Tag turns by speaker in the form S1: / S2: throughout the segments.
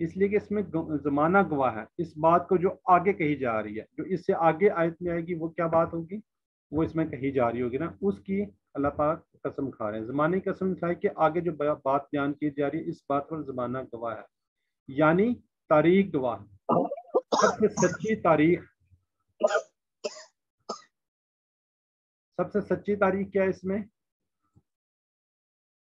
S1: اس لیے کہ اس میں زمانہ گواہ ہے اس بات کو جو آگے کہی جا رہی ہے، جو اس سے آگے آیت میں آئے گی وہ کیا بات ہوگی، وہ اس میں کہی جا رہی ہوگی نا، اس کی اللہ پاک قسم کھا رہے ہیں، زمانے کی قسم کھائے کہ آگے جو بات بیان کی جا رہی ہے اس بات پر زمانہ گواہ ہے، یعنی تاریخ گواہ ہے۔ سب سے سچی تاریخ، سب سے سچی تاریخ کیا ہے اس میں؟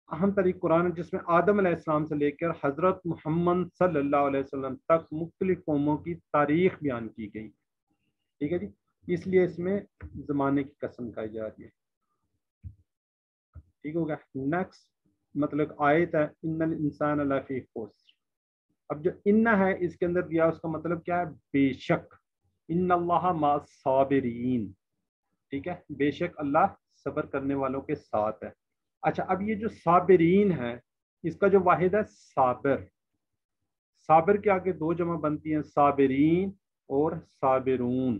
S1: اہم تاریخ قرآن ہے، جس میں آدم علیہ السلام سے لے کر حضرت محمد صلی اللہ علیہ وسلم تک مختلف قوموں کی تاریخ بیان کی گئی، ٹھیک ہے جی، اس لیے اس میں زمانے کی قسم کھائی جا رہی ہے، ٹھیک ہو گیا۔ نیکسٹ مطلب آیت ہے ان الانسان لفی خسر۔ اب جو ان ہے اس کے اندر دیا اس کا مطلب کیا ہے؟ بے شک، ان اللہ مع الصابرین، ٹھیک ہے، بے شک اللہ صبر کرنے والوں کے ساتھ ہے۔ اچھا، اب یہ جو صابرین ہے اس کا جو واحد ہے صابر، صابر کے آگے دو جمع بنتی ہیں، صابرین اور صابرون،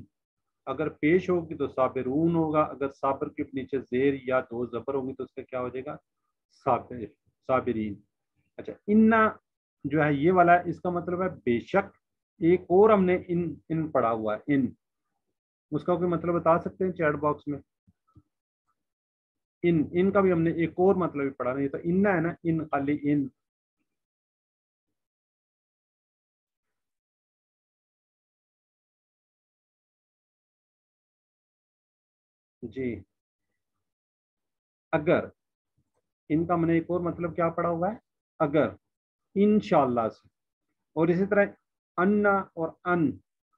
S1: اگر پیش ہوگی تو صابرون ہوگا، اگر صابر کے نیچے زیر یا دو زبر ہوگی تو اس کا کیا ہو جائے گا؟ صابر، صابرین۔ اچھا، ان جو ہے یہ والا ہے، اس کا مطلب ہے بے شک۔ ایک اور ہم نے ان پڑھا ہوا ہے، ان، اس کا کوئی مطلب بتا سکتے ہیں چیٹ باکس میں؟ ان کا بھی ہم نے ایک اور مطلب بھی پڑھا، نہیں تو ان ہے نا، ان خالی ان، جی اگر، ان کا ہم نے ایک اور مطلب کیا پڑھا ہوا ہے؟ اگر، انشاءاللہ سے، اور اسی طرح انا اور ان،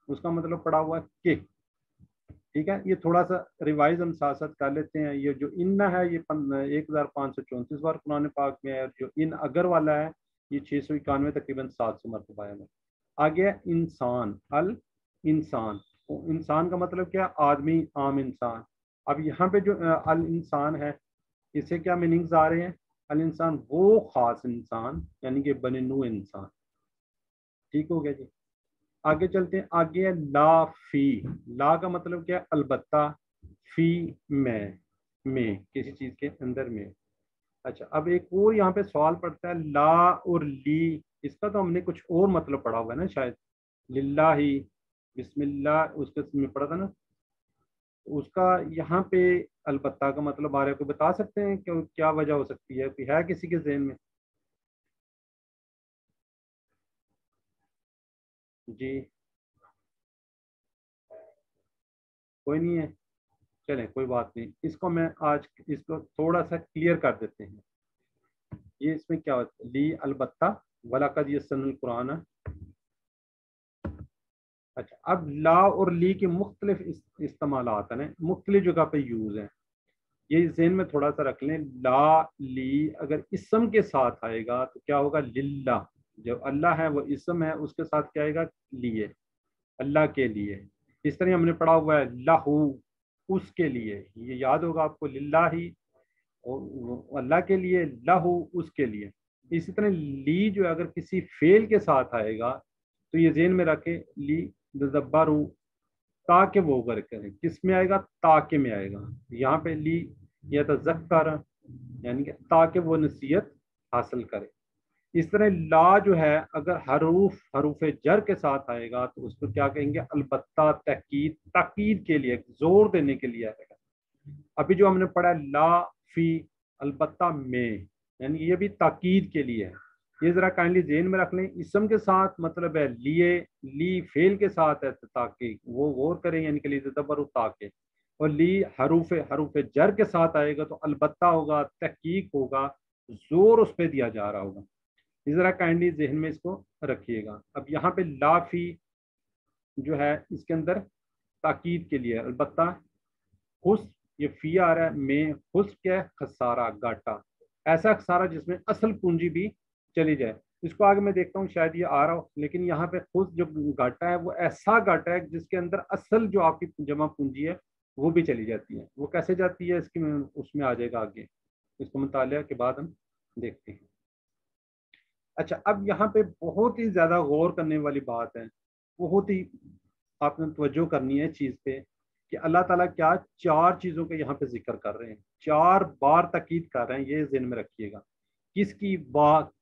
S1: اس کا مطلب پڑھا ہوا ہے کہ، ٹھیک ہے، یہ تھوڑا سا ریوائز ہم ساتھ ساتھ کر لیتے ہیں۔ یہ جو ان ہے یہ 1534 بار قرآن پاک میں ہے، اور جو ان اگر والا ہے یہ 691 تقریباً 700 مرتبہ ہے۔ آگے ہے انسان، الانسان، انسان کا مطلب کیا؟ آدمی، عام انسان۔ اب یہاں پہ جو الانسان ہے اس سے کیا میننگز آ رہے ہیں؟ الانسان وہ خاص انسان، یعنی کہ بنی نوع انسان، ٹھیک ہو گیا جی۔ آگے چلتے ہیں، آگے ہے لا فی، لا کا مطلب کیا ہے؟ البتہ، فی میں کسی چیز کے اندر میں۔ اچھا، اب ایک اور یہاں پہ سوال پڑتا ہے، لا اور لی، اس کا تو ہم نے کچھ اور مطلب پڑھا ہوگا نا شاید، للہ ہی، بسم اللہ، اس کے میں پڑھا تھا نا، اس کا یہاں پہ البتہ کا مطلب آ رہا ہے، کوئی بتا سکتے ہیں کہ کیا وجہ ہو سکتی ہے؟ کوئی ہے کسی کے ذہن میں؟ جی کوئی نہیں ہے، چلیں کوئی بات نہیں، اس کو میں آج اس کو تھوڑا سا کلیئر کر دیتے ہیں۔ یہ اس میں کیا ہوتا ہے؟ لی البتہ، وَلَقَدْ يَسَّرْنَا الْقُرْآنَ۔ اچھا، اب لا اور لی کے مختلف استعمالات ہیں، مختلف جگہ پہ یوز ہیں، یہ ذہن میں تھوڑا سا رکھ لیں۔ لا، لی اگر اسم کے ساتھ آئے گا تو کیا ہوگا؟ للہ، جو اللہ ہے وہ اسم ہے، اس کے ساتھ کیا آئے گا؟ لیے، اللہ کے لیے۔ اس طرح ہم نے پڑھا ہوا ہے لہو، اس کے لیے، یہ یاد ہوگا آپ کو، للہ ہی، اللہ کے لیے، لہو، اس کے لیے۔ اسی طرح لی جو اگر کسی فعل کے ساتھ آئے گا تو یہ ذہن میں رکھیں، لی دبرو، تاکہ وہ غر کریں، کس میں آئے گا؟ تاکہ میں آئے گا۔ یہاں پہ لی یا تذکر، یعنی کہ تاکہ وہ نصیحت حاصل کرے۔ اس طرح لا جو ہے اگر حروف جر کے ساتھ آئے گا تو اس کو کیا کہیں گے؟ البتہ، تاکید، تاکید کے لیے، زور دینے کے لیے آئے گا۔ ابھی جو ہم نے پڑھا لا فی، البتہ میں، یعنی یہ بھی تاکید کے لیے ہے، یہ ذرا کائنڈلی ذہن میں رکھ لیں۔ اسم کے ساتھ مطلب ہے لیے، لی فعل کے ساتھ ہے تاکہ، وہ غور کریں، یعنی کہ لیتدبروا، تاکہ، اور لی حروف جر کے ساتھ آئے گا تو البتہ ہوگا، تحقیق ہوگا، زور اس پہ دیا جا رہا ہوگا۔ اس ذرا کائنڈلی ذہن میں اس کو رکھیے گا۔ اب یہاں پہ لا فی جو ہے اس کے اندر تاکید کے لیے، البتہ خس، یہ فی آ رہا ہے، میں، خس کیا ہے؟ خسارہ، گاٹا، ایسا خسارہ جس میں اصل پونجی بھی چلی جائے۔ اس کو آگے میں دیکھتا ہوں شاید یہ آ رہا ہو، لیکن یہاں پہ خود جو گاٹا ہے وہ ایسا گاٹا ہے جس کے اندر اصل جو آپ کی جمع پونجی ہے وہ بھی چلی جاتی ہے۔ وہ کیسے جاتی ہے اس میں آ جائے گا آگے، اس کو مطالعہ کے بعد ہم دیکھتے ہیں۔ اچھا، اب یہاں پہ بہت ہی زیادہ غور کرنے والی بات ہے، بہت ہی آپ نے توجہ کرنی ہے چیز پہ کہ اللہ تعالیٰ کیا 4 چیزوں کا یہاں پہ ذکر کر رہے ہیں، 4 بار تاکید کر رہے ہیں، یہ ذہن میں رکھیے گا۔ کس کی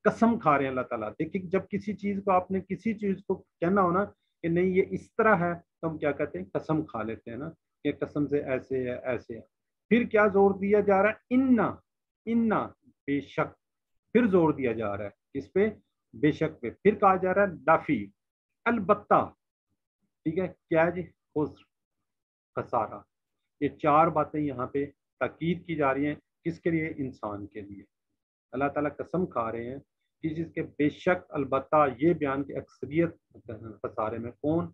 S1: قسم کھا رہے ہیں اللہ تعالیٰ. دیکھیں جب کسی چیز کو آپ نے کسی چیز کو کہنا ہو نا کہ نہیں یہ اس طرح ہے تو ہم کیا کہتے ہیں قسم کھا لیتے ہیں نا کہ قسم سے ایسے ہے ایسے ہے. پھر کیا زور دیا جا رہا ہے انا بے شک. پھر زور دیا جا رہا ہے اس پہ بے شک پہ. پھر کہا جا رہا ہے لافی البتہ. ٹھیک ہے کیا ہے جی خسر خسارہ. یہ چار باتیں یہاں پہ تاکید کی جا رہی ہیں کس کے لیے انسان کے لیے. اللہ تعالیٰ قسم کھا رہے ہیں کہ جس کے بے شک البتہ یہ بیان کی اکثریت خسارے میں. کون؟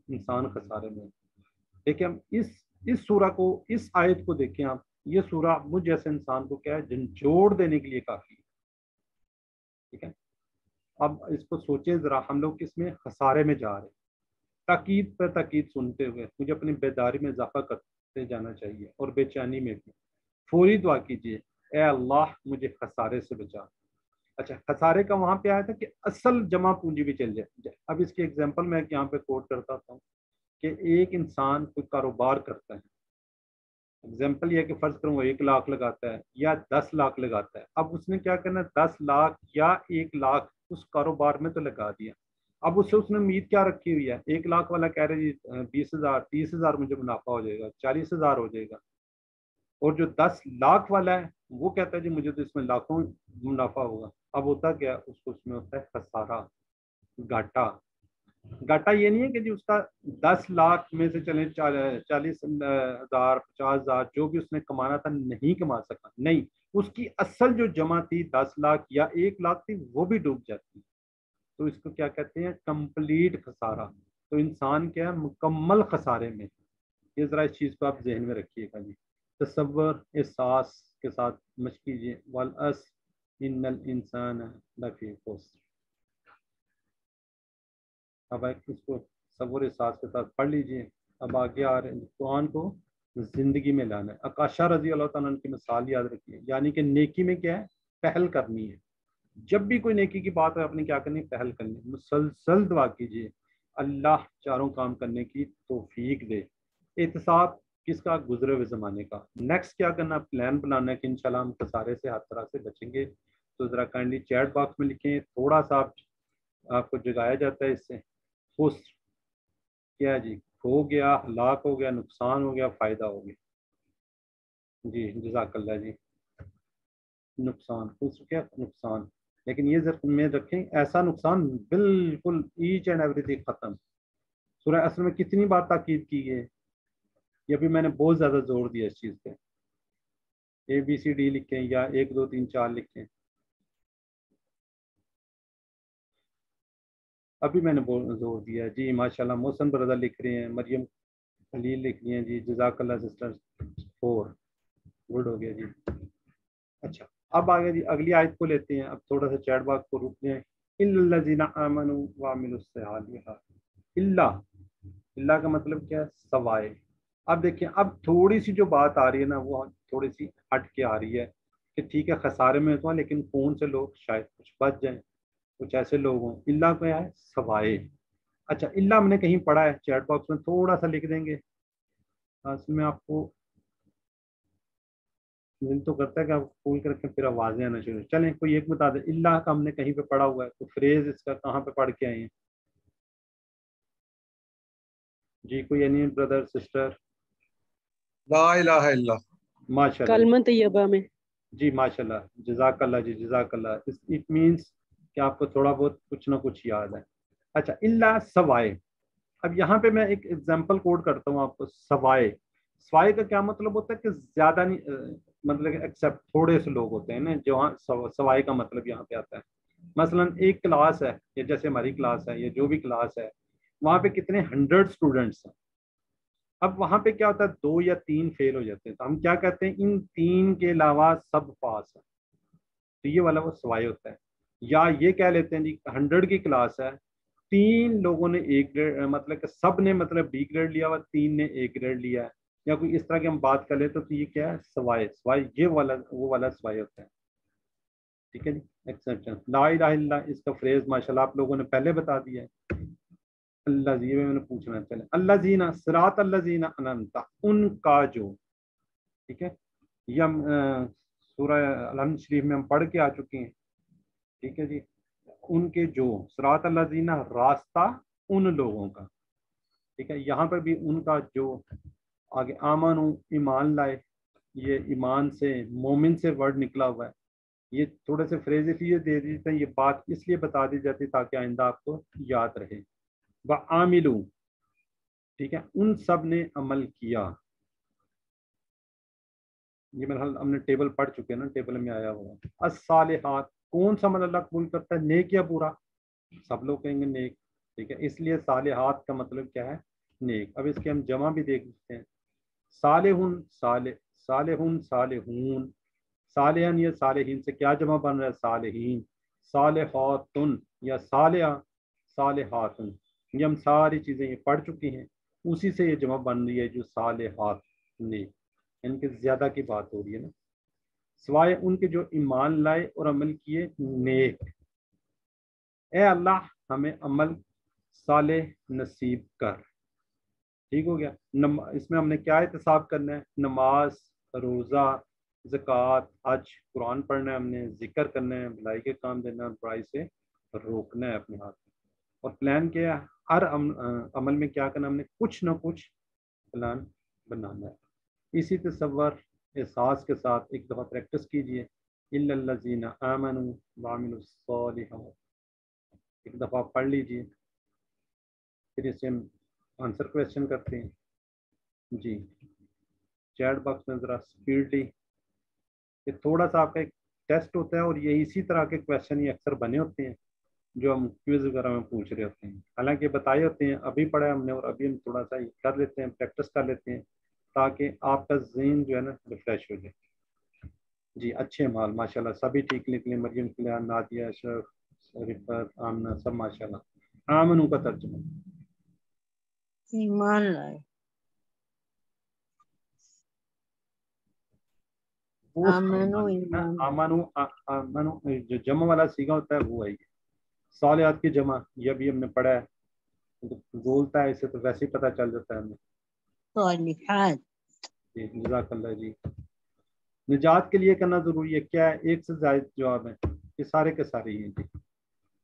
S1: انسان خسارے میں. دیکھیں ہم اس سورہ کو اس آیت کو دیکھیں آپ. یہ سورہ مجھ جیسے انسان کو کیا ہے جھنجھوڑ دینے کے لیے کافی ہے. ٹھیک ہے اب اس کو سوچیں ذرا ہم لوگ کس میں خسارے میں جا رہے ہیں. تاکید پر تاکید سنتے ہوئے مجھے اپنی بیداری میں اضافہ کرتے جانا چاہیے اور بے چینی میں بھی. فوری دعا کیجیے اے اللہ مجھے خسارے سے بچا. اچھا خسارے کا وہاں پہ آیا تھا کہ اصل جمع پونجی بھی چل جائے. اب اس کی ایگزامپل میں یہاں پہ کوٹ کرتا ہوں کہ ایک انسان کوئی کاروبار کرتا ہے. ایگزامپل یہ کہ فرض کروں وہ 1 لاکھ لگاتا ہے یا 10 لاکھ لگاتا ہے. اب اس نے کیا کرنا ہے 10 لاکھ یا 1 لاکھ اس کاروبار میں تو لگا دیا. اب اس سے اس نے امید کیا رکھی ہوئی ہے؟ 1 لاکھ والا کہہ رہے جی 20,000 30,000 مجھے منافع ہو جائے گا 40,000 ہو جائے گا. اور جو 10 لاکھ والا ہے وہ کہتا ہے جی مجھے تو اس میں لاکھوں منافع ہوگا. اب ہوتا کیا اس کو اس میں ہوتا ہے خسارہ گھاٹا. گھاٹا یہ نہیں ہے کہ جی اس کا 10 لاکھ میں سے چلیں 40,000 50,000 جو بھی اس نے کمانا تھا نہیں کما سکا. نہیں اس کی اصل جو جمع تھی 10 لاکھ یا 1 لاکھ تھی وہ بھی ڈوب جاتی. تو اس کو کیا کہتے ہیں کمپلیٹ خسارہ. تو انسان کیا ہے مکمل خسارے میں. یہ ذرا اس چیز کو آپ ذہن میں رکھیے گا جی. تصور احساس کے ساتھ مشق کیجیے. والعصر ان الانسان لفی خسر. اب اس کو تصور احساس کے ساتھ پڑھ لیجیے. اب آگے آ رہے ہیں قرآن کو زندگی میں لانا ہے. عکاشہ رضی اللہ تعالیٰ عنہ کی مثال یاد رکھیے. یعنی کہ نیکی میں کیا ہے پہل کرنی ہے. جب بھی کوئی نیکی کی بات ہے آپ نے کیا کرنی پہل کرنی. مسلسل دعا کیجیے اللہ چاروں کام کرنے کی توفیق دے. احتساب کس کا؟ گزرے ہوئے زمانے کا. نیکسٹ کیا کرنا پلان بنانا ہے کہ انشاءاللہ ہم خسارے سے ہر طرح سے بچیں گے. تو ذرا کائنڈلی چیٹ باکس میں لکھیں. تھوڑا سا آپ کو جگایا جاتا ہے اس سے. خسر کیا جی ہو گیا ہلاک ہو گیا نقصان ہو گیا فائدہ ہو گیا. جی جزاک اللہ جی. نقصان خسر کیا نقصان. لیکن یہ ذہن میں رکھیں ایسا نقصان بالکل ایچ اینڈ ایوری تھنگ ختم. سورہ عصر میں کتنی بار تاکید کی ہے. یہ بھی میں نے بہت زیادہ زور دیا اس چیز پہ. ABCD لکھیں یا 1 2 3 4 لکھیں. ابھی میں نے زور دیا جی. ماشاءاللہ محسن برادر لکھ رہے ہیں. مریم خلیل لکھ رہی ہیں جی. جزاک اللہ سسٹر 4 گڈ ہو گیا جی. اچھا اب آگے جی اگلی آیت کو لیتے ہیں. اب تھوڑا سا چیٹ باکس کو روک لیں. الا الذین آمنوا وعملوا الصالحات. اللہ کا مطلب کیا ہے سوائے. اب دیکھیں اب تھوڑی سی جو بات آ رہی ہے نا وہ تھوڑی سی ہٹ کے آ رہی ہے کہ ٹھیک ہے خسارے میں تو لیکن کون سے لوگ شاید کچھ بچ جائیں. کچھ ایسے لوگ ہوں. اللہ کیا ہے سوائے. اچھا اللہ ہم نے کہیں پڑھا ہے چیٹ باکس میں تھوڑا سا لکھ دیں گے. اس میں آپ کو دل تو کرتا ہے کہ آپ کھول کے رکھیں پھر آوازیں آنا شروع. چلیں کوئی ایک بتا دیں اللہ کا ہم نے کہیں پہ پڑھا ہوا ہے تو فریز اس کا کہاں پہ پڑھ کے آئے ہیں جی. کوئی اینی بردر سسٹر.
S2: لا الہ الا
S1: ماشاء اللہ
S3: کلمہ طیبہ میں.
S1: جی ماشاء اللہ جزاک اللہ جی جزاک اللہ. اٹ مینس کہ آپ کو تھوڑا بہت کچھ نہ کچھ یاد ہے. اچھا اللہ سوائے. اب یہاں پہ میں ایک ایگزامپل کوٹ کرتا ہوں آپ کو. سوائے سوائے کا کیا مطلب ہوتا ہے کہ زیادہ نہیں مطلب ایکسیپٹ تھوڑے سے لوگ ہوتے ہیں نا جو سوائے کا مطلب یہاں پہ آتا ہے. مثلا ایک کلاس ہے یا جیسے ہماری کلاس ہے یا جو بھی کلاس ہے وہاں پہ کتنے 100 اسٹوڈنٹس ہیں. اب وہاں پہ کیا ہوتا ہے 2 یا 3 فیل ہو جاتے ہیں تو ہم کیا کہتے ہیں ان 3 کے علاوہ سب پاس ہیں. تو یہ والا وہ سوائے ہوتا ہے. یا یہ کہہ لیتے ہیں جی 100 کی کلاس ہے 3 لوگوں نے A گریڈ مطلب کہ سب نے مطلب B گریڈ لیا ہوا 3 نے A گریڈ لیا ہے یا کوئی اس طرح کی ہم بات کر لیں تو یہ کیا ہے سوائے. سوائے یہ والا وہ والا سوائے ہوتا ہے. ٹھیک ہے جی. ایکسیپشن لا الہ الا اس کا فریز ماشاءاللہ آپ لوگوں نے پہلے بتا دیا ہے. اللہ جی میں نے پوچھنا چلے اللہ زینا صراط اللہ زینا انمتا ان کا جو. ٹھیک ہے یہ ہم سورہ الحمد شریف میں ہم پڑھ کے آ چکے ہیں. ٹھیک ہے جی. ان کے جو صراط الذین راستہ ان لوگوں کا. ٹھیک ہے, یہاں پر بھی ان کا جو آگے آمنو ایمان لائے, یہ ایمان سے مومن سے ورڈ نکلا ہوا ہے. یہ تھوڑے سے فریز اس لیے دے دیتے ہیں, یہ بات اس لیے بتا دی جاتی تاکہ آئندہ آپ کو یاد رہے. وعاملو, ٹھیک ہے, ان سب نے عمل کیا. یہ میرا ہم نے ٹیبل پڑھ چکے ہیں نا, ٹیبل میں آیا ہوا. الصالحات, کون سا عمل اللہ قبول کرتا ہے, نیک یا برا؟ سب لوگ کہیں گے نیک. ٹھیک ہے, اس لیے صالحات کا مطلب کیا ہے, نیک. اب اس کے ہم جمع بھی دیکھ لیتے ہیں. صالحون صالحون صالحون, صالحین یا صالحین سے کیا جمع بن رہا ہے, صالحین. صالحاتن یا صالحہ صالحاتن, یہ ہم ساری چیزیں یہ پڑھ چکی ہیں, اسی سے یہ جمع بن رہی ہے جو صالحات, نیک. ان کے زیادہ کی بات ہو رہی ہے نا, سوائے ان کے جو ایمان لائے اور عمل کیے نیک. اے اللہ ہمیں عمل صالح نصیب کر. ٹھیک ہو گیا. اس میں ہم نے کیا احتساب کرنا ہے, نماز, روزہ, زکوٰۃ, حج, قرآن پڑھنا ہے, ہم نے ذکر کرنا ہے, بھلائی کے کام دینا ہے, برائی سے روکنا ہے اپنے ہاتھ میں. اور پلان کیا ہے, ہر عمل میں کیا کرنا, ہم نے کچھ نہ کچھ پلان بنانا ہے. اسی تصور احساس کے ساتھ ایک دفعہ پریکٹس کیجئے. الا الذین آمنوا وعملوا الصالحات, ایک دفعہ پڑھ لیجئے, پھر اسے ہم آنسر کویشچن کرتے ہیں. جی چیٹ باکس میں ذرا اسپیڈلی, یہ تھوڑا سا آپ کا ایک ٹیسٹ ہوتا ہے, اور یہ اسی طرح کے کویشچن ہی اکثر بنے ہوتے ہیں جو ہم کوئز وغیرہ میں پوچھ رہے ہوتے ہیں. حالانکہ بتائے ہوتے ہیں, ابھی پڑھا ہے ہم نے, اور ابھی ہم تھوڑا سا کر لیتے ہیں, پریکٹس کر لیتے ہیں تاکہ آپ کا ذہن جو ہے نا ریفریش ہو جائے. جی اچھے مال ماشاء اللہ سبھی ٹھیک نکلے, مریم کلیان, نادیہ, اشرف, رفت, آمنہ, سب ماشاء اللہ. آمنو کا ترجمہ
S4: ایمان لائے. آمنو ایمان,
S1: آمنو آمنو جو جمع والا سیگا ہوتا ہے وہ ہے یہ. صالحات کی جمع یہ بھی ہم نے پڑھا ہے, بولتا ہے اسے تو ویسے ہی پتہ چل جاتا ہے ہمیں.
S4: صالحات.
S1: جی جزاک اللہ جی. نجات کے لیے کرنا ضروری ہے, کیا ہے, ایک سے زائد جواب ہے, یہ سارے کے سارے ہی ہیں جی.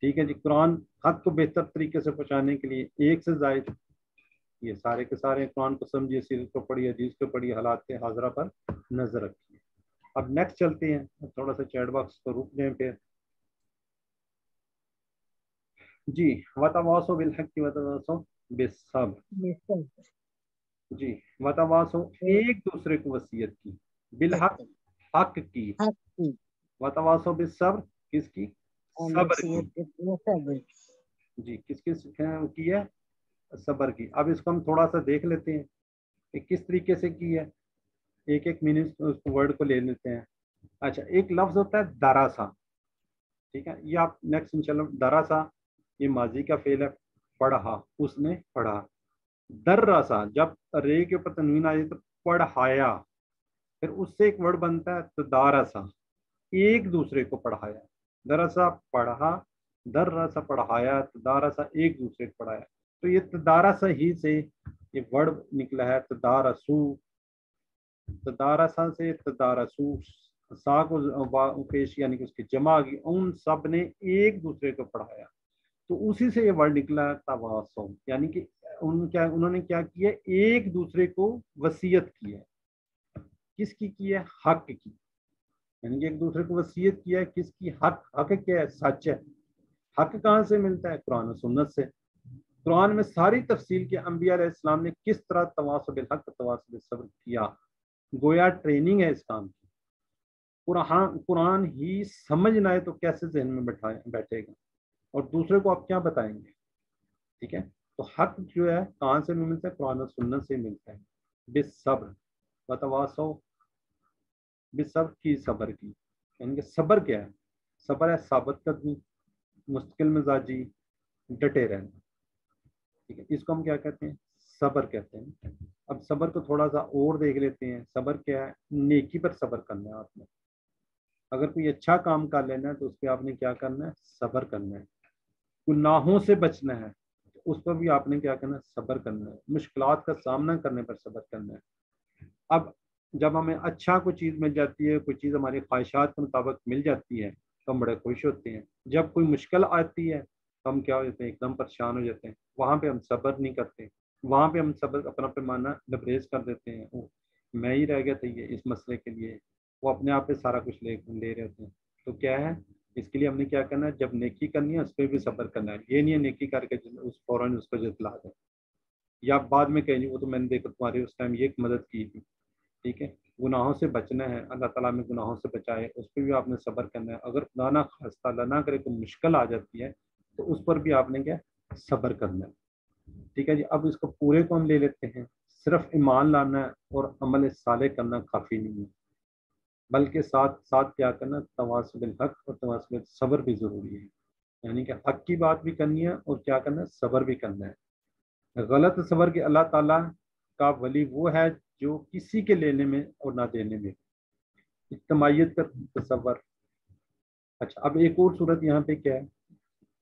S1: ٹھیک ہے جی. قرآن حق کو بہتر طریقے سے پہنچانے کے لیے ایک سے زائد, یہ سارے کے سارے. قرآن کو سمجھیے, سیرت کو پڑھیے, حدیث کو پڑھیے, حالات حاضرہ پر نظر رکھیے. اب نیکسٹ چلتے ہیں, تھوڑا سا چیٹ باکس کو روک دیں پھر. جی وتواصوا بالحق وتواصوا بالصبر. جی وتواصوا, ایک دوسرے کو وصیت کی, بالحق حق کی, وتواصوا بالصبر کس کی, صبر کی. جی کس کی ہے, صبر کی. اب اس کو ہم تھوڑا سا دیکھ لیتے ہیں کہ کس طریقے سے کی ہے, ایک ایک منٹ اس ورڈ کو لے لیتے ہیں. اچھا, ایک لفظ ہوتا ہے دراسا. ٹھیک ہے, یہ آپ نیکسٹ انشاءاللہ. دراسا یہ ماضی کا فعل ہے, پڑھا, اس نے پڑھا. دراسا جب رے کے اوپر تنوین آ جائے تو پڑھایا, پھر اس سے ایک ورڈ بنتا ہے تدارسا, ایک دوسرے کو پڑھایا. دراسا پڑھا, دراسا پڑھایا, تدارسا ایک دوسرے کو پڑھایا. تو یہ تدارسا ہی سے یہ ورڈ نکلا ہے تدارسو. تدارسا سے تدارسو, سا کو پیش یعنی کہ اس کی جمع آ گئی, ان سب نے ایک دوسرے کو پڑھایا. تو اسی سے یہ ورڈ نکلا ہے تواصو, یعنی کہ انہوں نے کیا کیا, ایک دوسرے کو وصیت کی ہے. کس کی ہے, حق کی. یعنی کہ ایک دوسرے کو وصیت کیا ہے, کس کی, حق. حق کیا ہے, سچ ہے. حق کہاں سے ملتا ہے, قرآن و سنت سے. قرآن میں ساری تفصیل کے انبیاء علیہ السلام نے کس طرح تواصل بالحق تواصل بالصبر کیا, گویا ٹریننگ ہے اس کام کی. قرآن ہی سمجھ نہ آئے تو کیسے ذہن میں بیٹھے گا, اور دوسرے کو آپ کیا بتائیں گے. ٹھیک ہے, تو حق جو ہے کہاں سے ملتا ہے, قرآن و سنت سے ملتا ہے. بالصبر, وتواصوا بالصبر کی, صبر کی. یعنی کہ صبر کیا ہے, صبر ہے ثابت قدمی, مستقل مزاجی, ڈٹے رہنا. ٹھیک ہے, اس کو ہم کیا کہتے ہیں, صبر کہتے ہیں. اب صبر کو تھوڑا سا اور دیکھ لیتے ہیں. صبر کیا ہے, نیکی پر صبر کرنا ہے آپ نے. اگر کوئی اچھا کام کر لینا ہے تو اس پہ آپ نے کیا کرنا ہے, صبر کرنا ہے. گناہوں سے بچنا ہے تو اس پر بھی آپ نے کیا کرنا ہے, صبر کرنا ہے. مشکلات کا سامنا کرنے پر صبر کرنا ہے. اب جب ہمیں اچھا کوئی چیز مل جاتی ہے, کوئی چیز ہماری خواہشات کے مطابق مل جاتی ہے تو ہم بڑے خوش ہوتے ہیں. جب کوئی مشکل آتی ہے تو ہم کیا ہو جاتے ہیں، ایک دم پریشان ہو جاتے ہیں، وہاں پہ ہم صبر نہیں کرتے، وہاں پہ ہم صبر اپنا پیمانہ لبریز کر دیتے ہیں، او میں ہی رہ گیا تھا یہ اس مسئلے کے لیے، وہ اپنے آپ پہ سارا کچھ لے رہے ہوتے ہیں۔ تو کیا ہے اس کے لیے ہم نے کیا کرنا ہے، جب نیکی کرنی ہے اس پہ بھی صبر کرنا ہے، یہ نہیں ہے نیکی کر کے اس فوراً اس کو جتلا دیں یا بعد میں کہیں وہ تو میں نے دیکھا تمہاری اس ٹائم یہ مدد کی تھی، ٹھیک ہے۔ گناہوں سے بچنا ہے، اللہ تعالیٰ میں گناہوں سے بچائے، اس پہ بھی آپ نے صبر کرنا ہے۔ اگر خدا نہ خواستہ اللہ نہ کرے کوئی مشکل آ جاتی ہے تو اس پر بھی آپ نے کیا صبر کرنا ہے، ٹھیک ہے جی۔ اب اس کو پورے کو ہم لے لیتے ہیں، صرف ایمان لانا ہے اور عمل صالح کرنا کافی نہیں ہے، بلکہ ساتھ ساتھ کیا کرنا، تواصل بالحق اور تواصل بالصبر بھی ضروری ہے، یعنی کہ حق کی بات بھی کرنی ہے اور کیا کرنا ہے، صبر بھی کرنا ہے۔ غلط صبر کہ اللہ تعالیٰ کا ولی وہ ہے جو کسی کے لینے میں اور نہ دینے میں، اجتماعیت کا تصور۔ اچھا اب ایک اور صورت یہاں پہ کیا ہے،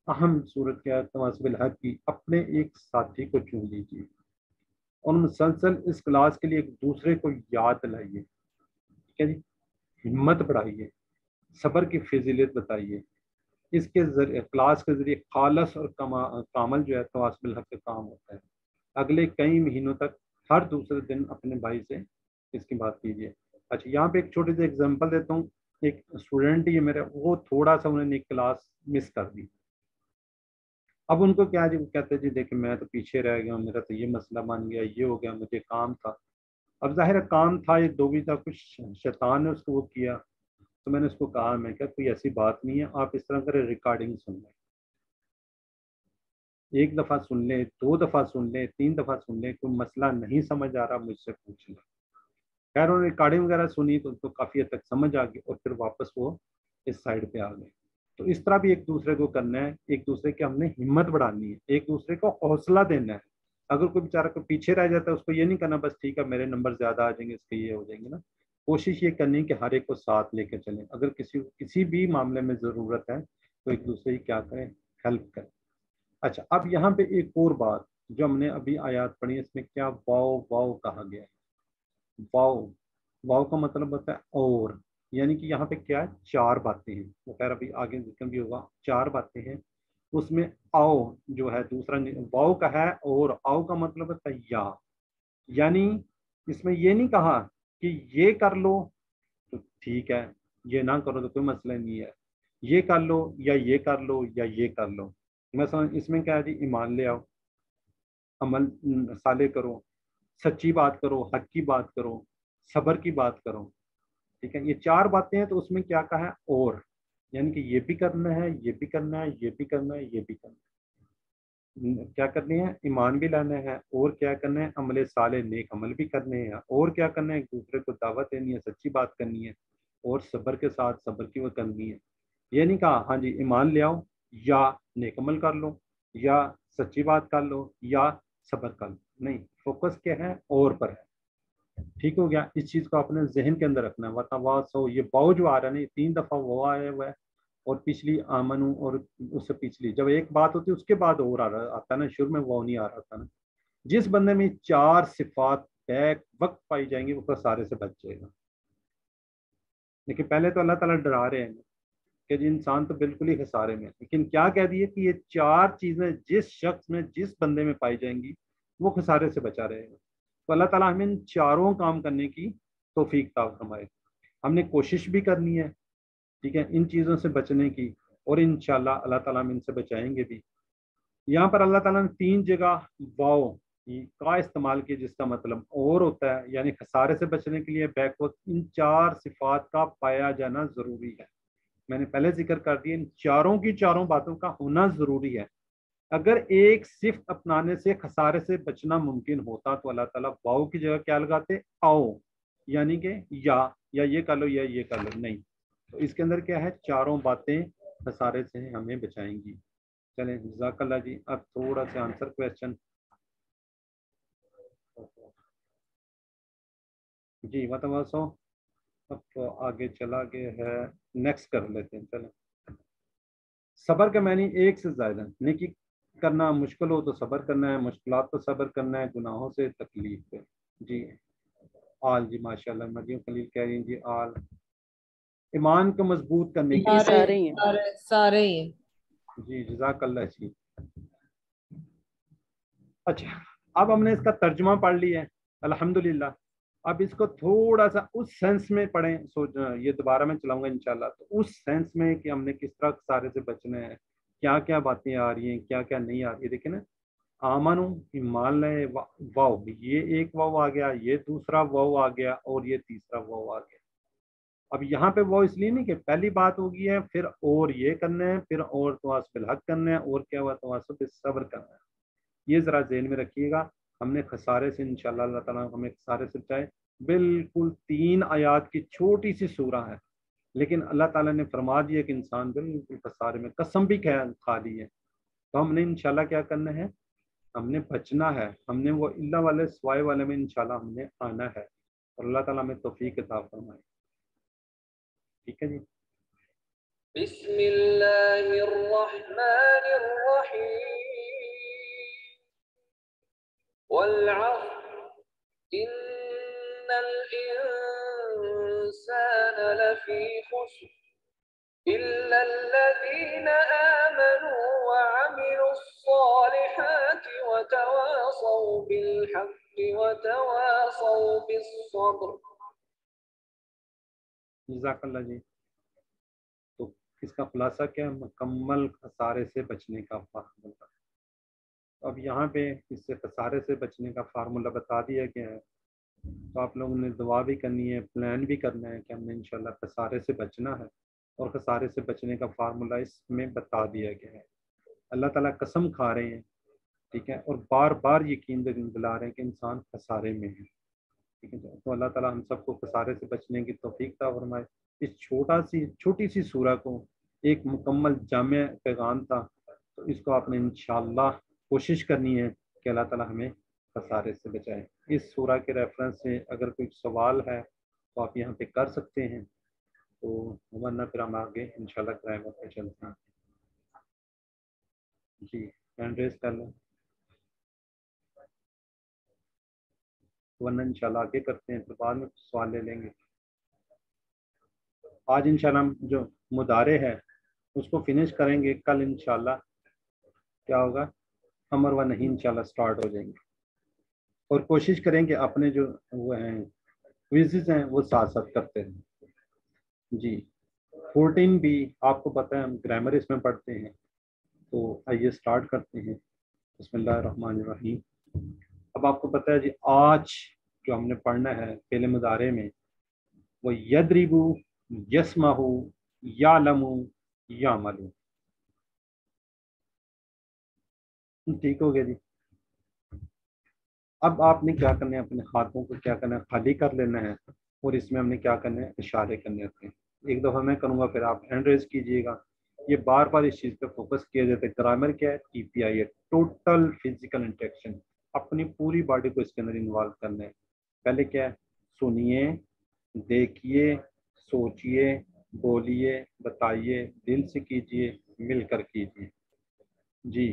S1: اہم صورت کیا ہے تواصل بالحق کی، اپنے ایک ساتھی کو چن لیجیے اور مسلسل اس کلاس کے لیے ایک دوسرے کو یاد دلائیے، ٹھیک ہے جی، ہمت بڑھائیے، صبر کی فضیلت بتائیے، اس کے ذریعے کلاس کے ذریعے خالص اور کامل جو ہے تواصل بالحق کا کام ہوتا ہے۔ اگلے کئی مہینوں تک ہر دوسرے دن اپنے بھائی سے اس کی بات کیجیے۔ اچھا یہاں پہ ایک چھوٹی سی ایگزامپل دیتا ہوں، ایک اسٹوڈنٹ ہی میرا، وہ تھوڑا سا انہوں نے ایک کلاس مس کر دی، اب ان کو کیا جی، وہ کہتے ہیں جی دیکھیں میں تو پیچھے رہ گیا ہوں، میرا تو یہ مسئلہ بن گیا، یہ ہو گیا، مجھے کام تھا۔ اب ظاہر ہے کام تھا، یہ دو بھی تھا، کچھ شیطان نے اس کو وہ کیا، تو میں نے اس کو کہا میں کہا کوئی ایسی بات نہیں ہے، آپ اس طرح کریں ریکارڈنگ سن لیں، ایک دفعہ سن لیں، دو دفعہ سن لیں، تین دفعہ سن لیں، کوئی مسئلہ نہیں سمجھ آ رہا مجھ سے پوچھ لیں۔ خیر انہوں نے ریکارڈنگ وغیرہ سنی تو ان کو کافی حد تک سمجھ آ گئی اور پھر واپس وہ اس سائڈ پہ آ گئے۔ تو اس طرح بھی ایک دوسرے کو کرنا ہے، ایک دوسرے کی ہم نے ہمت بڑھانی ہے، ایک دوسرے کو حوصلہ دینا ہے۔ اگر کوئی بیچارہ کو پیچھے رہ جاتا ہے اس کو یہ نہیں کرنا بس ٹھیک ہے میرے نمبر زیادہ آ جائیں گے اس کے یہ ہو جائیں گے نا، کوشش یہ کرنی کہ ہر ایک کو ساتھ لے کے چلیں، اگر کسی بھی معاملے میں ضرورت ہے تو ایک دوسرے کی کیا کریں، ہیلپ کریں۔ اچھا اب یہاں پہ ایک اور بات جو ہم نے ابھی آیات پڑھی، اس میں کیا واو واو کہا گیا ہے، واو واو کا مطلب ہوتا ہے اور، یعنی کہ یہاں پہ کیا ہے، چار باتیں ہیں، وہ خیر ابھی آگے ذکر بھی ہوگا، چار باتیں ہیں اس میں۔ آؤ جو ہے دوسرا واو کا ہے، اور آؤ کا مطلب ہے یا، یعنی اس میں یہ نہیں کہا کہ یہ کر لو تو ٹھیک ہے، یہ نہ کرو تو کوئی مسئلہ نہیں ہے، یہ کر لو یا یہ کر لو یا یہ کر لو۔ مثلا اس میں کیا ہے جی، ایمان لے آؤ، عمل صالح کرو، سچی بات کرو، حق کی بات کرو، صبر کی بات کرو، ٹھیک ہے، یہ چار باتیں ہیں۔ تو اس میں کیا کہا ہے، اور، یعنی کہ یہ بھی کرنا ہے، یہ بھی کرنا ہے، یہ بھی کرنا ہے، یہ بھی کرنا ہے، کیا کرنی ہے، ایمان بھی لانا ہے، اور کیا کرنا ہے، عمل صالح نیک عمل بھی کرنے ہیں، اور کیا کرنا ہے، ایک دوسرے کو دعوت دینی ہے، سچی بات کرنی ہے، اور صبر کے ساتھ صبر کی وہ کرنی ہے۔ یہ نہیں کہا ہاں جی ایمان لے آؤ یا نیک عمل کر لو یا سچی بات کر لو یا صبر کر لو، نہیں، فوکس کیا ہے، اور پر ہے، ٹھیک ہو گیا۔ اس چیز کو اپنے ذہن کے اندر رکھنا ہے، وتواصوا، یہ باؤ جو آ رہا ہے نا، یہ 3 دفعہ وہ آیا ہوا ہے، اور پچھلی آمنو، اور اس سے پچھلی جب ایک بات ہوتی ہے اس کے بعد اور آتا ہے نا، شروع میں وہ نہیں آ رہا تھا نا۔ جس بندے میں 4 صفات بیک وقت پائی جائیں گی وہ خسارے سے بچ جائے گا۔ لیکن پہلے تو اللہ تعالیٰ ڈرا رہے ہیں کہ جی انسان تو بالکل ہی خسارے میں، لیکن کیا کہہ دیے کہ یہ 4 چیزیں جس شخص میں جس بندے میں پائی جائیں گی وہ خسارے سے بچا رہے گا۔ تو اللہ تعالیٰ ہمیں ان چاروں کام کرنے کی توفیق عطا فرمائے۔ ہم نے کوشش بھی کرنی ہے، ٹھیک ہے، ان چیزوں سے بچنے کی، اور انشاءاللہ اللہ تعالیٰ ہم ان سے بچائیں گے بھی۔ یہاں پر اللہ تعالیٰ نے 3 جگہ واو کا استعمال کیا جس کا مطلب اور ہوتا ہے، یعنی خسارے سے بچنے کے لیے بیک وقت ان 4 صفات کا پایا جانا ضروری ہے۔ میں نے پہلے ذکر کر دیا، ان چاروں کی چاروں باتوں کا ہونا ضروری ہے۔ اگر ایک صفت اپنانے سے خسارے سے بچنا ممکن ہوتا تو اللہ تعالیٰ واؤ کی جگہ کیا لگاتے، آؤ، یعنی کہ یا یہ کر لو یا یہ کر لو، نہیں۔ تو اس کے اندر کیا ہے، چاروں باتیں خسارے سے ہمیں بچائیں گی۔ چلیں جزاک اللہ جی۔ اب تھوڑا سا آنسر کویسچن جی، وتواصوا اب تو آگے چلا گیا ہے، نیکسٹ کر لیتے ہیں۔ چلیں، صبر کا معنی ایک سے زائد ہے، نیکی کرنا مشکل ہو تو صبر کرنا ہے، مشکلات پر صبر کرنا ہے، گناہوں سے تکلیف پہ۔ جی آل، جی ماشاء اللہ، مریم خلیل کہہ رہی ہیں جی آل۔ ایمان کو مضبوط کرنے کے
S3: یہ
S1: لیے.
S3: سارے ہی ہیں.
S5: سارے ہی ہیں.
S1: جی جزاک اللہ جی. اچھا اب ہم نے اس کا ترجمہ پڑھ لیا ہے الحمدللہ. اب اس کو تھوڑا سا اس سینس میں پڑھیں. یہ دوبارہ میں چلاؤں گا انشاءاللہ. تو اس سینس میں کہ ہم نے کس طرح سارے سے بچنا ہے, کیا کیا باتیں آ رہی ہیں, کیا کیا نہیں آ رہی ہے. دیکھیں نا, آمنو ایمان لائے, واو یہ ایک واو آ گیا, یہ دوسرا واو آ گیا, اور یہ تیسرا واو آ گیا. اب یہاں پہ وہ اس لیے نہیں کہ پہلی بات ہوگی ہے, پھر اور یہ کرنا ہے, پھر اور تواصف الحق کرنا ہے, اور کیا ہوا تواصف صبر کرنا ہے. یہ ذرا ذہن میں رکھیے گا. ہم نے خسارے سے انشاءاللہ اللہ تعالیٰ ہمیں خسارے سے بچائے. بالکل 3 آیات کی چھوٹی سی سورہ ہے, لیکن اللہ تعالیٰ نے فرما دیا کہ انسان بالکل خسارے میں, قسم بھی کھا لی ہے. تو ہم نے انشاءاللہ کیا کرنا ہے, ہم نے بچنا ہے. ہم نے وہ اللہ والے سوائے والے میں انشاءاللہ ہم نے آنا ہے, اور اللہ تعالیٰ ہمیں توفیق عطا فرمائے. ٹھیک ہے جی.
S6: بسم اللہ الرحمن الرحیم والعصر ان الانسان لفی خسر الا الذین آمنوا وعملوا الصالحات وتواصوا بالحق وتواصوا بالصبر.
S1: جزاک اللہ جی. تو اس کا خلاصہ کیا ہے, مکمل خسارے سے بچنے کا فارمولہ. اب یہاں پہ اس سے خسارے سے بچنے کا فارمولہ بتا دیا گیا ہے. تو آپ لوگوں نے دعا بھی کرنی ہے, پلان بھی کرنا ہے کہ ہم نے انشاءاللہ خسارے سے بچنا ہے, اور خسارے سے بچنے کا فارمولہ اس میں بتا دیا گیا ہے. اللہ تعالیٰ قسم کھا رہے ہیں, ٹھیک ہے, اور بار بار یقین دلا رہے ہیں کہ انسان خسارے میں ہے. ٹھیک ہے, تو اللہ تعالیٰ ہم سب کو خسارے سے بچنے کی توفیق عطا فرمائے. اس چھوٹی سی سورہ کو ایک مکمل جامع پیغام تھا, تو اس کو آپ نے انشاءاللہ کوشش کرنی ہے کہ اللہ تعالیٰ ہمیں خسارے سے بچائے. اس سورہ کے ریفرنس سے اگر کوئی سوال ہے تو آپ یہاں پہ کر سکتے ہیں, تو ورنہ پھر ہم آگے انشاءاللہ گرامر پہ چلتے ہیں. جی ہینڈ ریز کر لیں, ورنہ انشاءاللہ آگے کرتے ہیں, تو بعد میں سوال لے لیں گے. آج انشاءاللہ ہم جو مضارع ہے اس کو فنش کریں گے. کل انشاءاللہ کیا ہوگا, امر و نہیں انشاءاللہ سٹارٹ ہو جائیں گے, اور کوشش کریں کہ اپنے جو وہ ہیں کوئزز ہیں وہ ساتھ ساتھ کرتے ہیں. جی 14 بھی آپ کو پتہ ہے ہم گرامر اس میں پڑھتے ہیں, تو آئیے سٹارٹ کرتے ہیں. بسم اللہ الرحمن الرحیم. اب آپ کو پتہ ہے جی, آج جو ہم نے پڑھنا ہے فعل مضارع میں, وہ یضربو, یسمعو, یعلمو, یعملو. ٹھیک ہو گیا جی. اب آپ نے کیا کرنا ہے, اپنے ہاتھوں کو کیا کرنا ہے, خالی کر لینا ہے, اور اس میں ہم نے کیا کرنا ہے, اشارے کرنے ہوتے ہیں. ایک دفعہ میں کروں گا, پھر آپ ہینڈ ریز کیجئے گا. یہ بار بار اس چیز پہ فوکس کیا جاتا ہے. گرامر کیا ہے, ٹی پی آئی ہے, ٹوٹل فزیکل انٹریکشن. اپنی پوری باڈی کو اس کے اندر انوالو کرنا ہے. پہلے کیا ہے, سنیے, دیکھیے, سوچئے, بولیے, بتائیے, دل سے کیجئے, مل کر کیجئے. جی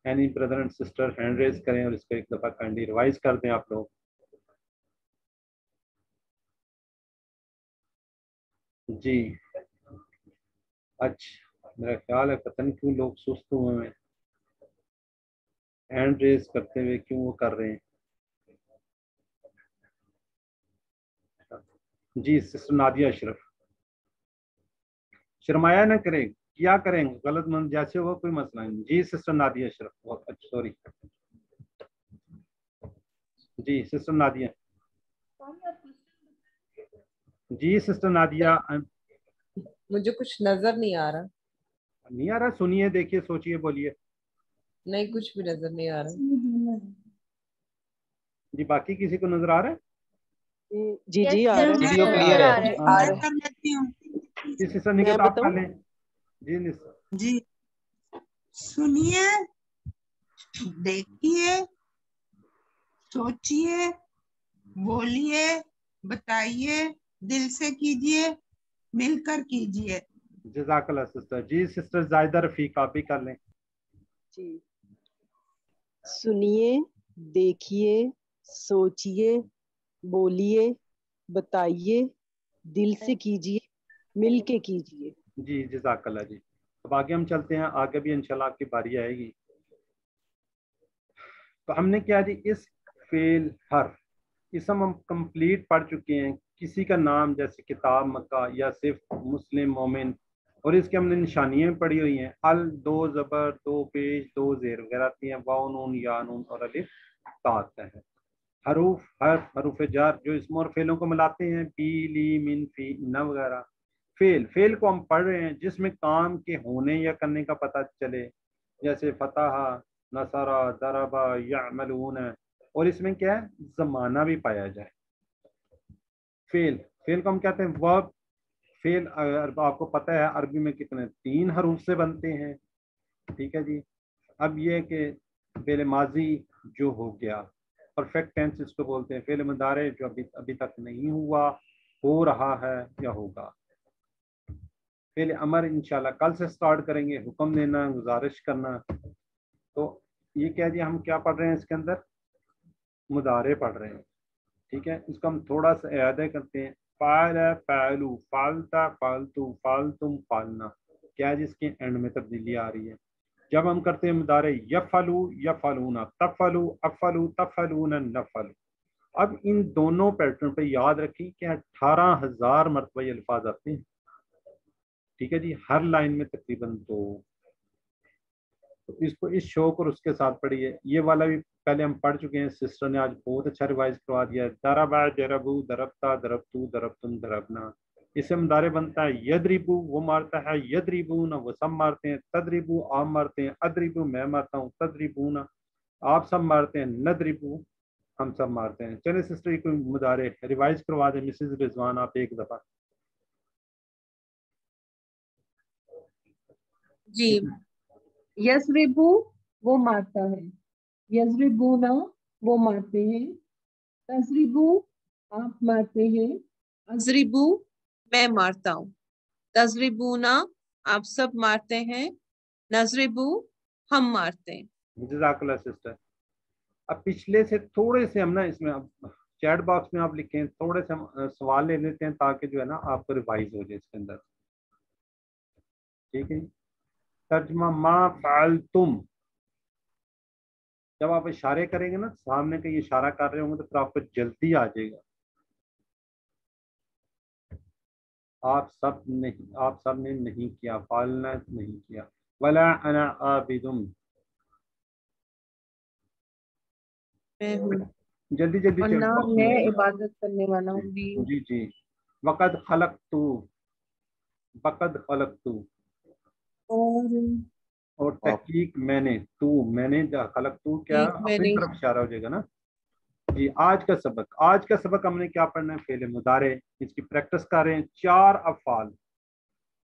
S1: any brother and sister hand raise کریں, اور اس کو ایک دفعہ کائنڈلی ریوائز کر دیں آپ لوگ. جی اچھا, میرا خیال ہے پتہ نہیں کیوں لوگ سست ہوئے ہیں, ہینڈ ریز کرتے ہوئے کیوں وہ کر رہے ہیں. جی سسٹر نادیہ اشرف, شرمایا نہ کریں, کیا کریں, غلط من جیسے ہو کوئی مسئلہ نہیں. جی سسٹر نادیہ اشرف, بہت اچھا, سوری. جی سسٹر نادیہ. جی سسٹر نادیہ.
S5: مجھے کچھ نظر نہیں آ رہا.
S1: نہیں آ رہا, سنیے, دیکھیے, سوچیے, بولیے.
S5: نہیں کچھ بھی نظر نہیں آ رہا.
S1: جی باقی کسی کو نظر آ رہا ہے؟
S3: جی جی آ رہا ہے,
S7: ویڈیو
S3: کلیئر ہے.
S7: میں کر لیتی ہوں.
S1: جی سسٹر نکت آپ کر لیں. جی
S7: جی سنیے, دیکھیے, سوچیے, بولیے, بتائیے, دل سے کیجئے, مل کر کیجئے.
S1: جزاک اللہ سسٹر. جی سسٹر زائدہ رفیق آپ بھی کر لیں.
S3: جی سنیے, دیکھیے, سوچیے, بولیے, بتائیے, دل سے کیجیے، مل کے کیجیے.
S1: جی جزاک اللہ جی. اب آگے ہم چلتے ہیں، آگے بھی انشاءاللہ آپ کی باری آئے گی. تو ہم نے کیا جی اس فعل حرف اسم ہم کمپلیٹ پڑھ چکے ہیں. کسی کا نام جیسے کتاب مکہ یا صرف مسلم مومن، اور اس کے ہم نے نشانیاں پڑھی ہوئی ہیں. ال، دو زبر، دو پیش، دو زیر وغیرہ آتی ہیں. واو، نون، یا، نون اور الف تا آتا ہے. حروف، حرف، حروف جر جو اسم اور فعلوں کو ملاتے ہیں، بی، لی، من، فی، نہ وغیرہ. فعل کو ہم پڑھ رہے ہیں جس میں کام کے ہونے یا کرنے کا پتہ چلے، جیسے فتح، نصرہ، ضربہ، یعملون. اور اس میں کیا ہے زمانہ بھی پایا جائے. فعل کو ہم کہتے ہیں ورب. فعل آپ کو پتہ ہے عربی میں کتنے 3 حروف سے بنتے ہیں. ٹھیک ہے جی. اب یہ کہ فعل ماضی جو ہو گیا، پرفیکٹ ٹینس اس کو بولتے ہیں. فعل مضارع جو ابھی تک نہیں ہوا، ہو رہا ہے یا ہوگا. فعل امر انشاءاللہ کل سے سٹارٹ کریں گے، حکم دینا، گزارش کرنا. تو یہ کیا جی ہم کیا پڑھ رہے ہیں اس کے اندر؟ مضارع پڑھ رہے ہیں. ٹھیک ہے، اس کو ہم تھوڑا سا اعادہ کرتے ہیں. فعل، فعلو، فعلتا، فعلتو، فعلتم، فعلنا. کیا جس کے اینڈ میں تبدیلی آ رہی ہے. جب ہم کرتے ہیں مضارع یفعلو، یفعلون، تفعلو، افعلو، تفعلون، نفعل. اب ان دونوں پیٹرن پہ یاد رکھیں کہ 18,000 مرتبہ یہ الفاظ آتے ہیں. ٹھیک ہے جی، ہر لائن میں تقریباً 2. تو اس کو اس شوق اور اس کے ساتھ پڑھیے. یہ والا بھی پہلے ہم پڑھ چکے ہیں، سسٹر نے آج بہت اچھا ریوائز کروا دیا ہے. ضربا، ضربو، ضربتا، ضربتو، ضربتم، ضربنا. اس سے مضارع بنتا ہے یضربو، وہ مارتا ہے. یضربون، وہ سب مارتے ہیں. تضربو، آپ مارتے ہیں. اضربو، میں مارتا ہوں. تضربون، آپ سب مارتے ہیں. نضربو، ہم سب مارتے ہیں. چلے سسٹر کوئی مضارع ریوائز کروا دیں. مسز رضوان آپ ایک دفعہ.
S7: جی. یضربو وہ مارتا ہے، یضربونا وہ مارتے ہیں، تضربو آپ مارتے ہیں، اضربو میں مارتا ہوں، تضربونا آپ سب مارتے ہیں، نضربو ہم مارتے ہیں.
S1: جزاک اللہ سسٹر. اب پچھلے سے تھوڑے سے ہم نا اس میں چیٹ باکس میں آپ لکھیں، تھوڑے سے ہم سوال لے لیتے ہیں تاکہ جو ہے نا آپ کو ریوائز ہو جائے اس کے اندر. ٹھیک ہے. ترجمہ ما فعلتم. جب آپ اشارے کریں گے نا سامنے کا یہ اشارہ کر رہے ہوں گے تو پھر آپ کو جلدی آ جائے گا. آپ سب نے نہیں کیا، فعلنا نہیں کیا. ولا انا عابد، جلدی جلدی
S7: اور نہ میں عبادت کرنے والا ہوں بھی.
S1: جی جی. وقد خلقتو، وقد خلقتو. اور تحقیق میں نے، میں نے خلقتو کیا اپنی طرف اشارہ ہو جائے گا نا. جی. آج کا سبق ہم نے کیا پڑھنا ہے؟ فعل مضارع. اس کی پریکٹس کر رہے ہیں. 4 افعال،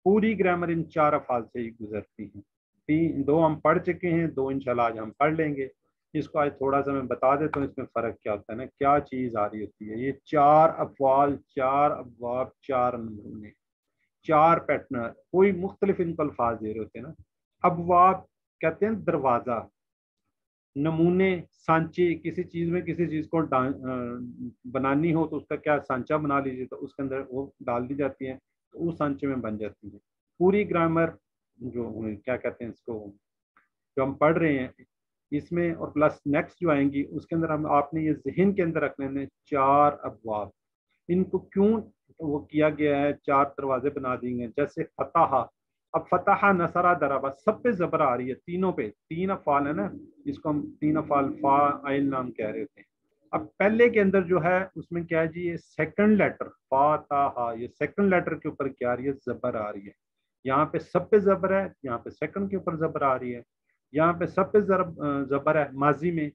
S1: پوری گرامر ان 4 افعال سے ہی گزرتی ہیں. 2 ہم پڑھ چکے ہیں، 2 انشاءاللہ آج ہم پڑھ لیں گے. اس کو آج تھوڑا سا میں بتا دیتا ہوں اس میں فرق کیا ہوتا ہے نا، کیا چیز آ رہی ہوتی ہے. یہ 4 افعال، 4 ابواب، 4 نمونے، 4 پیٹرن، کوئی مختلف ان کو الفاظ دے رہے ہوتے ہیں نا. ابواب کہتے ہیں دروازہ، نمونے سانچے، کسی چیز میں کسی چیز کو بنانی ہو تو اس کا کیا سانچہ بنا لیجیے تو اس کے اندر وہ ڈال دی جاتی ہیں تو اس سانچے میں بن جاتی ہے. پوری گرامر جو کیا کہتے ہیں اس کو جو ہم پڑھ رہے ہیں اس میں، اور پلس نیکسٹ جو آئیں گی اس کے اندر ہم آپ نے یہ ذہن کے اندر رکھنے ہیں 4 ابواب. ان کو کیوں وہ کیا گیا ہے، 4 دروازے بنا دیے گئے. جیسے فتح، اب فتح، نصرہ، ضربہ سب پہ زبر آ رہی ہے، تینوں پہ. 3 افعال ہے نا، اس کو ہم 3 افعال فاعل نام کہہ رہے ہوتے ہیں. اب پہلے کے اندر جو ہے اس میں کیا ہے جی، یہ سیکنڈ لیٹر فاتحہ، یہ سیکنڈ لیٹر کے اوپر کیا آ رہی ہے؟ زبر آ رہی ہے. یہاں پہ سب پہ زبر ہے، یہاں پہ سیکنڈ کے اوپر زبر آ رہی ہے. یہاں پہ سب پہ زبر ہے ماضی میں،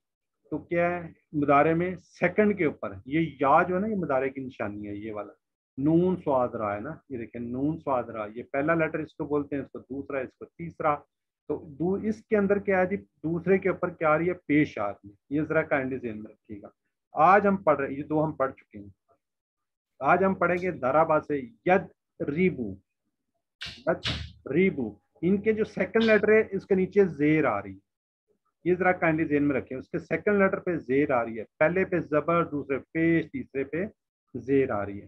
S1: تو کیا ہے مضارع میں سیکنڈ کے اوپر. یہ یا جو ہے نا یہ مضارع کی نشانی ہے. یہ والا نون سواد رہا ہے نا، یہ دیکھیں نون سواد رہا، یہ پہلا لیٹر اس کو بولتے ہیں، اس کو دوسرا، اس کو تیسرا. تو اس کے اندر کیا ہے جی، دوسرے کے اوپر کیا آ رہی ہے؟ پیش آ رہی ہے. یہ ذرا کائنڈلی ذہن میں رکھیے گا. آج ہم پڑھ رہے ہیں، یہ 2 ہم پڑھ چکے ہیں. آج ہم پڑھیں گے ضربہ سے ید ریبو، ید ریبو. ان کے جو سیکنڈ لیٹر ہے اس کے نیچے زیر آ رہی ہے. یہ ذرا کائنڈلی ذہن میں رکھیں. اس کے سیکنڈ لیٹر پہ زیر آ رہی ہے، پہلے پہ زبر، دوسرے پیش، تیسرے پہ زیر آ رہی ہے.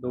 S1: 2